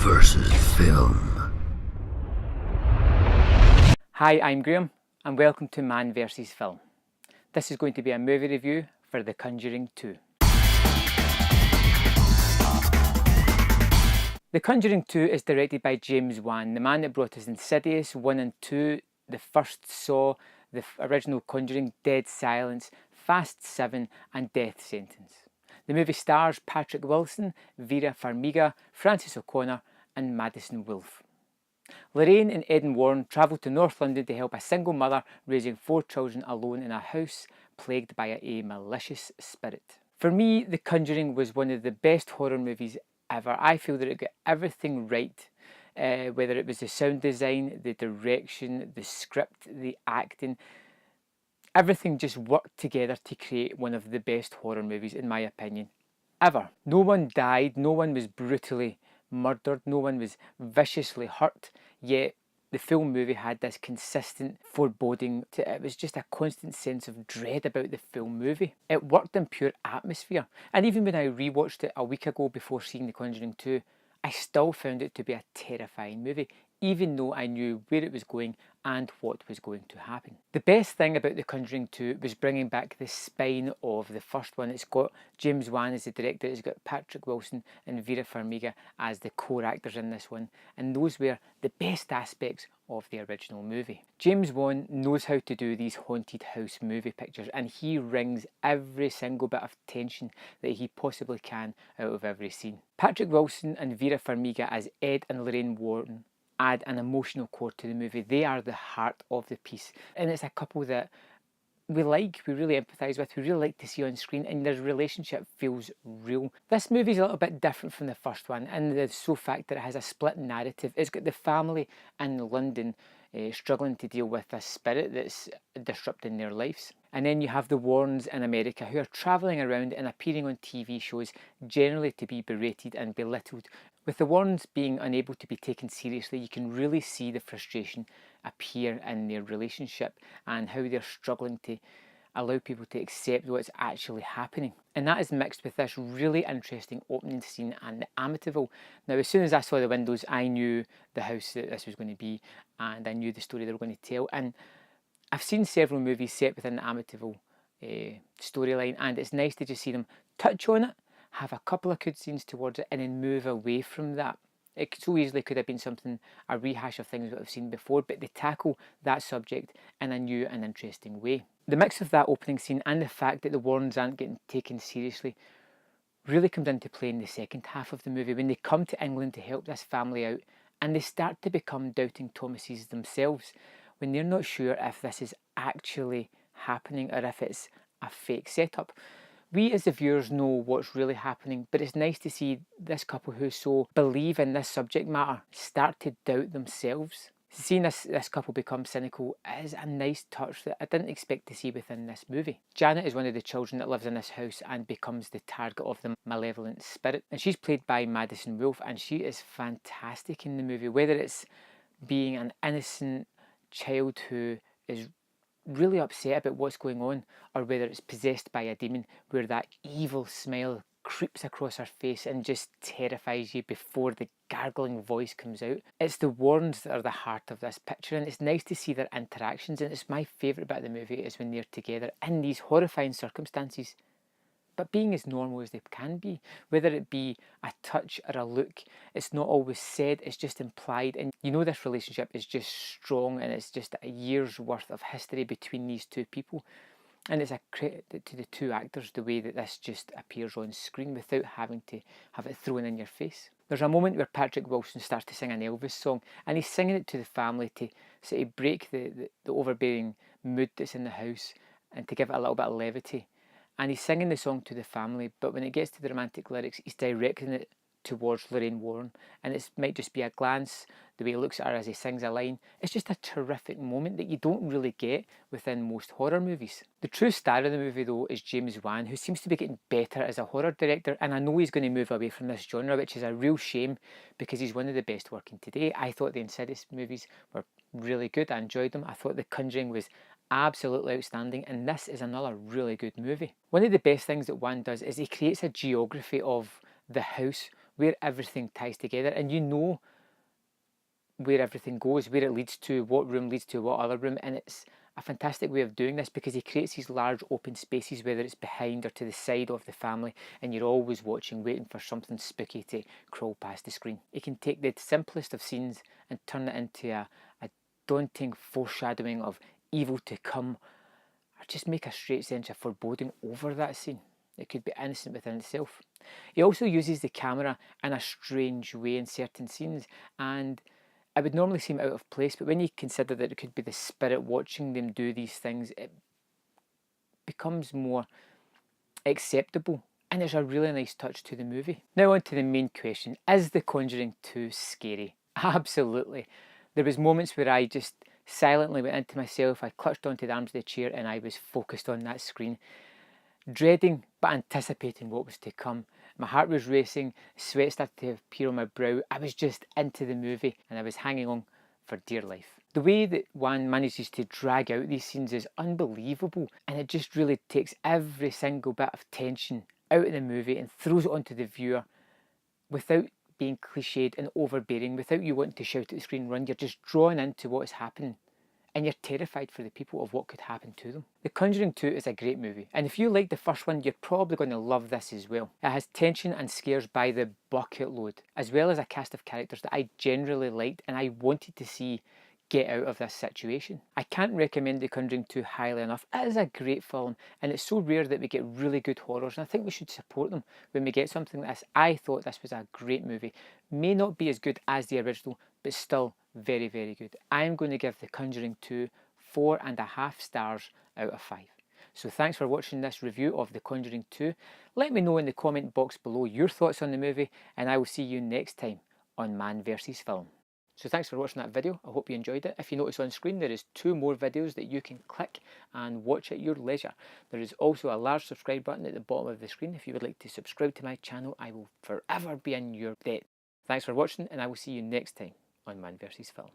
versus film. Hi, I'm Graham and welcome to Man vs Film. This is going to be a movie review for The Conjuring 2. The Conjuring 2 is directed by James Wan, the man that brought us Insidious 1 and 2, the first Saw, the original Conjuring, Dead Silence, Fast 7 and Death Sentence. The movie stars Patrick Wilson, Vera Farmiga, Frances O'Connor and Madison Wolfe. Lorraine and Eden Warren travel to North London to help a single mother raising 4 children alone in a house plagued by a malicious spirit. For me, The Conjuring was one of the best horror movies ever. I feel that it got everything right, whether it was the sound design, the direction, the script, the acting. Everything just worked together to create one of the best horror movies, in my opinion, ever. No one died, no one was brutally murdered, no one was viciously hurt, yet the full movie had this consistent foreboding. It was just a constant sense of dread about the full movie. It worked in pure atmosphere, and even when I rewatched it a week ago before seeing The Conjuring 2, I still found it to be a terrifying movie, even though I knew where it was going and what was going to happen. The best thing about The Conjuring 2 was bringing back the spine of the first one. It's got James Wan as the director, it's got Patrick Wilson and Vera Farmiga as the core actors in this one, and those were the best aspects of the original movie. James Wan knows how to do these haunted house movie pictures, and he wrings every single bit of tension that he possibly can out of every scene. Patrick Wilson and Vera Farmiga as Ed and Lorraine Warren add an emotional core to the movie. They are the heart of the piece, and it's a couple that we really empathise with, we really like to see on screen, and their relationship feels real. This movie is a little bit different from the first one in the sole fact that it has a split narrative. It's got the family in London struggling to deal with this spirit that's disrupting their lives. And then you have the Warrens in America who are travelling around and appearing on TV shows generally to be berated and belittled. With the Warrens being unable to be taken seriously, you can really see the frustration appear in their relationship and how they're struggling to allow people to accept what's actually happening. And that is mixed with this really interesting opening scene and the Amityville. Now, as soon as I saw the windows, I knew the house that this was going to be, and I knew the story they were going to tell. And I've seen several movies set within the Amityville storyline, and it's nice to just see them touch on it, have a couple of good scenes towards it, and then move away from that. It so easily could have been something, a rehash of things that I've seen before, but they tackle that subject in a new and interesting way. The mix of that opening scene and the fact that the Warrens aren't getting taken seriously really comes into play in the second half of the movie when they come to England to help this family out, and they start to become doubting Thomases themselves when they're not sure if this is actually happening or if it's a fake setup. We as the viewers know what's really happening, but it's nice to see this couple who so believe in this subject matter start to doubt themselves. Seeing this couple become cynical is a nice touch that I didn't expect to see within this movie. Janet is one of the children that lives in this house and becomes the target of the malevolent spirit. And she's played by Madison Wolfe, and she is fantastic in the movie, whether it's being an innocent child who is really upset about what's going on, or whether it's possessed by a demon where that evil smile creeps across her face and just terrifies you before the gargling voice comes out. It's the Warrens that are the heart of this picture, and it's nice to see their interactions, and it's my favourite bit of the movie is when they're together in these horrifying circumstances, but being as normal as they can be. Whether it be a touch or a look, it's not always said, it's just implied, and you know this relationship is just strong, and it's just a year's worth of history between these two people. And it's a credit to the two actors, the way that this just appears on screen without having to have it thrown in your face. There's a moment where Patrick Wilson starts to sing an Elvis song, and he's singing it to the family to sort of break the overbearing mood that's in the house and to give it a little bit of levity. And he's singing the song to the family, but when it gets to the romantic lyrics, he's directing it towards Lorraine Warren, and it might just be a glance, the way he looks at her as he sings a line. It's just a terrific moment that you don't really get within most horror movies. The true star of the movie though is James Wan, who seems to be getting better as a horror director, and I know he's going to move away from this genre, which is a real shame because he's one of the best working today. I thought the Insidious movies were really good, I enjoyed them. I thought The Conjuring was absolutely outstanding, and this is another really good movie. One of the best things that Wan does is he creates a geography of the house where everything ties together, and you know where everything goes, where it leads to, what room leads to what other room, and it's a fantastic way of doing this because he creates these large open spaces, whether it's behind or to the side of the family, and you're always watching, waiting for something spooky to crawl past the screen. He can take the simplest of scenes and turn it into a daunting foreshadowing of evil to come, or just make a straight sense of foreboding over that scene. It could be innocent within itself. He also uses the camera in a strange way in certain scenes, and it would normally seem out of place, but when you consider that it could be the spirit watching them do these things, it becomes more acceptable, and there's a really nice touch to the movie. Now on to the main question: is The Conjuring 2 scary? Absolutely. There was moments where I just silently went into myself, I clutched onto the arms of the chair, and I was focused on that screen, dreading but anticipating what was to come. My heart was racing, sweat started to appear on my brow. I was just into the movie and I was hanging on for dear life. The way that Wan manages to drag out these scenes is unbelievable, and it just really takes every single bit of tension out of the movie and throws it onto the viewer without being cliched and overbearing, without you wanting to shout at the screen, run. You're just drawn into what is happening, and you're terrified for the people of what could happen to them. The Conjuring 2 is a great movie, and if you like the first one, you're probably going to love this as well. It has tension and scares by the bucket load, as well as a cast of characters that I generally liked and I wanted to see get out of this situation. I can't recommend The Conjuring 2 highly enough. It is a great film, and it's so rare that we get really good horrors, and I think we should support them when we get something like this. I thought this was a great movie. May not be as good as the original, but still very, very good. I am going to give The Conjuring 2 4.5 stars out of 5. So thanks for watching this review of The Conjuring 2. Let me know in the comment box below your thoughts on the movie, and I will see you next time on Man vs. Film. So thanks for watching that video. I hope you enjoyed it. If you notice on screen, there is 2 more videos that you can click and watch at your leisure. There is also a large subscribe button at the bottom of the screen. If you would like to subscribe to my channel, I will forever be in your debt. Thanks for watching, and I will see you next time on Man vs. Film.